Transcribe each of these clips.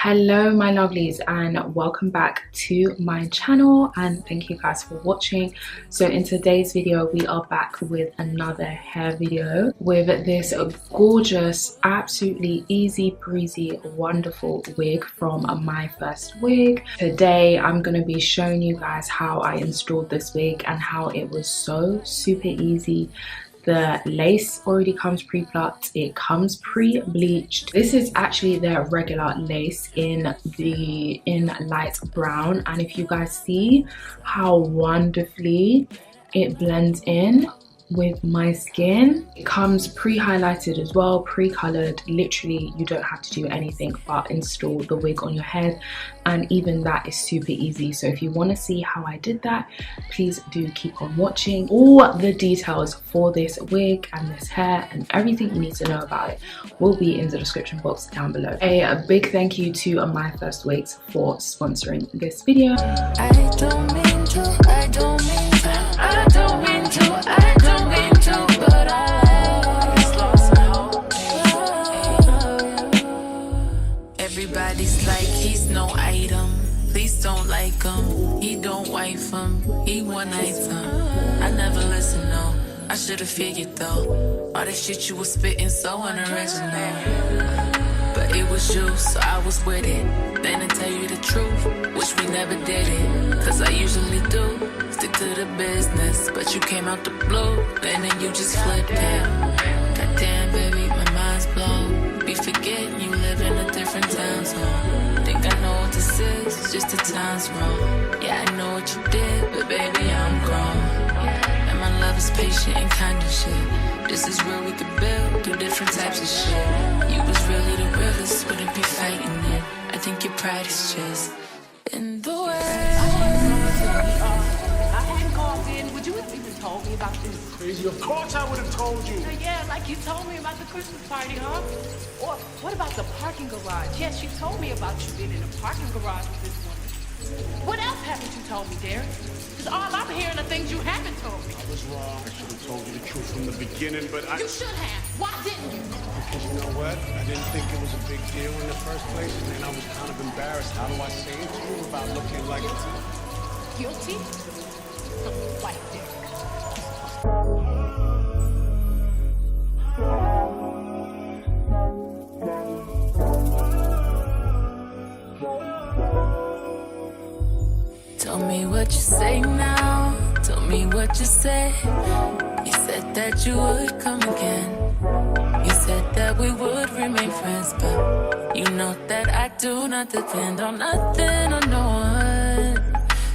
Hello my lovelies, and welcome back to my channel, and thank you guys for watching. So in today's video we are back with another hair video with this gorgeous, absolutely easy breezy wonderful wig from Myfirstwig. Today I'm going to be showing you guys how I installed this wig and how it was so super easy. The lace already comes pre-plucked, it comes pre-bleached. This is actually the regular lace in light brown, and if you guys see how wonderfully it blends in with my skin, it comes pre-highlighted as well, pre-colored. Literally you don't have to do anything but install the wig on your head, and even that is super easy. So if you want to see how I did that, please do keep on watching. All the details for this wig and this hair and everything you need to know about it will be in the description box down below. A big thank you to Myfirstwigs for sponsoring this video. I don't mean to, I don't mean to, I don't mean to, I don't mean to, but I lost hope. Everybody's like, he's no item. Please don't like him. He don't wife him. He one item. I never listen, no. I should've figured though. All the shit you was spitting so unoriginal. But it was you, so I was with it. Then to tell you the truth, wish we never did it. Cause I usually do stick to the business, but you came out the blue, and then you just flipped it. Goddamn, baby, my mind's blown. Be forgetting you live in a different time zone. Think I know what this is, just the time's wrong. Yeah, I know what you did, but baby, I'm grown. And my love is patient and kind of shit. This is where we could build, do different types of shit. You was really the realest, wouldn't be fighting it. I think your pride is just in the way. I hadn't called in. Would you have even told me about this? Crazy. Of course I would have told you. Yeah, like you told me about the Christmas party, huh? Or what about the parking garage? Yes, you told me about you being in a parking garage with this woman. What else haven't you told me, Derek? Because all I'm hearing are things you haven't told me. I was wrong. I should have told you the truth from the beginning, but I... You should have. Why didn't you? Because you know what? I didn't think it was a big deal in the first place, and then I was kind of embarrassed. How do I say it to you about looking like... Guilty? White Derek. Tell me what you say now. Tell me what you say. You said that you would come again. You said that we would remain friends, but you know that I do not depend on nothing or no one.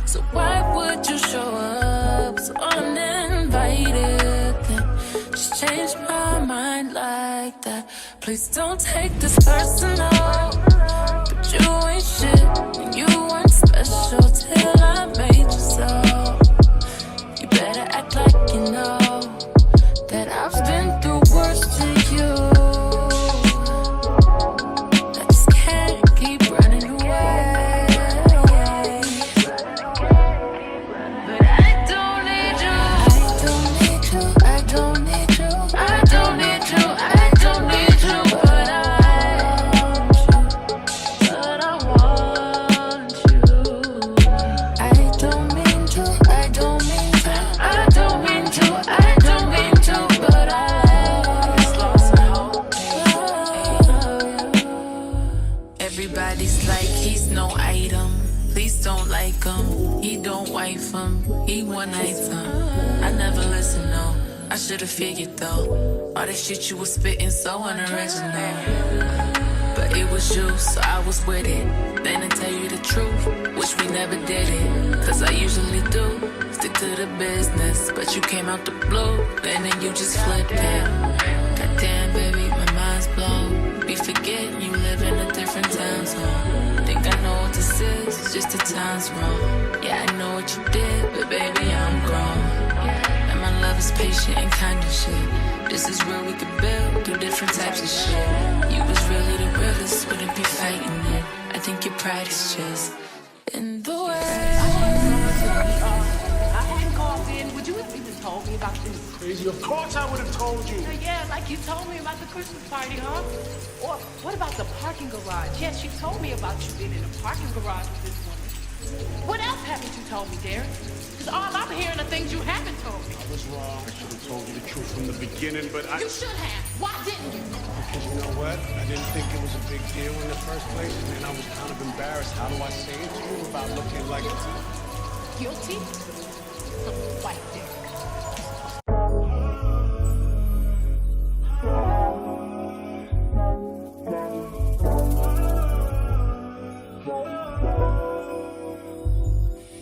So why would you show up so uninvited? Then just change my mind like that. Please don't take this personal, but you ain't shit and you weren't special till I made you so. You better act like you know that I've been through worse to you. I just can't keep running away. But I don't need you. I don't need you. I don't need you. I don't need you. I don't need you. But I want you. I don't mean to. I don't mean to. I don't mean to. I don't mean to. But I just lost hope. Everybody's like, he's no item. Please don't like him. He don't wife him. He one item. I never listen, no. I should have figured though. All the shit you was spitting so unoriginal. But it was you, so I was with it. Then to tell you the truth, wish we never did it. Cause I usually do stick to the business, but you came out the blue, and then you just flipped it. Goddamn, baby, my mind's blown. Be forgetting you live in a different time zone. Think I know what this is, just the time's wrong. Yeah, I know what you did, but baby, I'm grown. And my love is patient and kind of shit. This is where we could build, do different types of shit. You was really the realest, wouldn't be fighting it. I think your pride is just in the way. I hadn't called in. Would you have even told me about this. Crazy. Of course I would have told you. Yeah, like you told me about the Christmas party, huh? Or what about the parking garage? Yes, you told me about you being in a parking garage with this woman. What else haven't you told me, Derek? Because all I'm hearing are things you haven't told me. I was wrong. I should have told you the truth from the beginning, but I... You should have. Why didn't you? Because you know what? I didn't think it was a big deal in the first place, and then I was kind of embarrassed. How do I say it to you about looking like... Guilty? White Derek.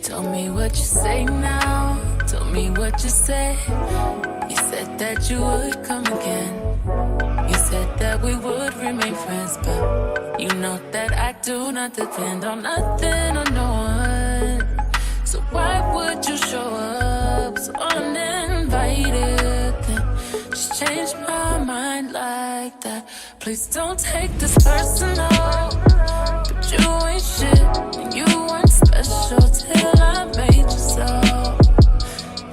Tell me what you say now. Tell me what you said. You said that you would come again. You said that we would remain friends, but you know that I do not depend on nothing or no one. So why would you show up so uninvited? Then just change my mind like that. Please don't take this personal. But you ain't shit, and you weren't special till I made you so.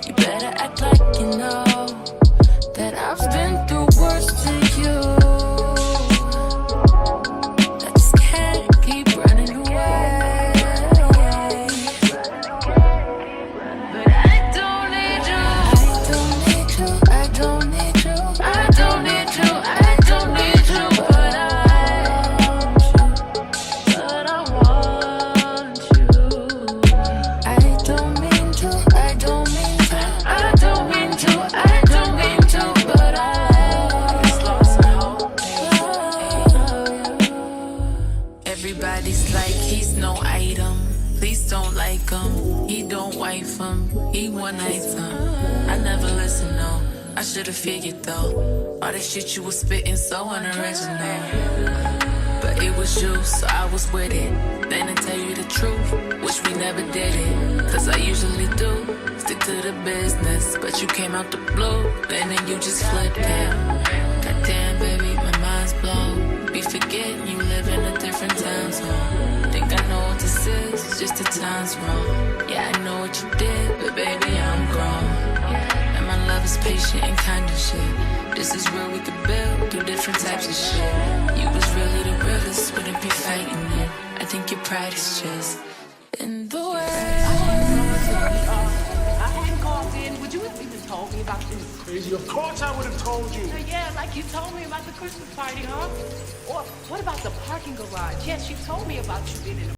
You better act like you know that I've been through worse to you. I just can't keep running away. But I don't need you. I don't need you. I don't need you. I don't need you. I don't need you. But I want you. I don't mean to. I don't mean to. I don't mean to. I don't mean to. But I just lost my hope. Everybody's like he's no item. Please don't like him. He don't wife him. He one item. I never listen, no. I should've figured though. All that shit you was spitting so unoriginal. But it was you, so I was with it. Then to tell you the truth, wish we never did it. Cause I usually do, stick to the business. But you came out the blue, and then you just flipped it. Goddamn baby, my mind's blown. Be forgetting you live in a different time zone. Think I know what this is, just the time's wrong. Yeah, I know what you did, but baby, I'm grown. And my love is patient and kind of shit. This is real, we could build, do different types of shit. You was really the realest, wouldn't be fighting it. I think your pride is just in the way. I hadn't called in. Would you have even told me about this? Crazy. Of course I would have told you. Yeah, like you told me about the Christmas party, huh? Or what about the parking garage? Yes, you told me about you being in a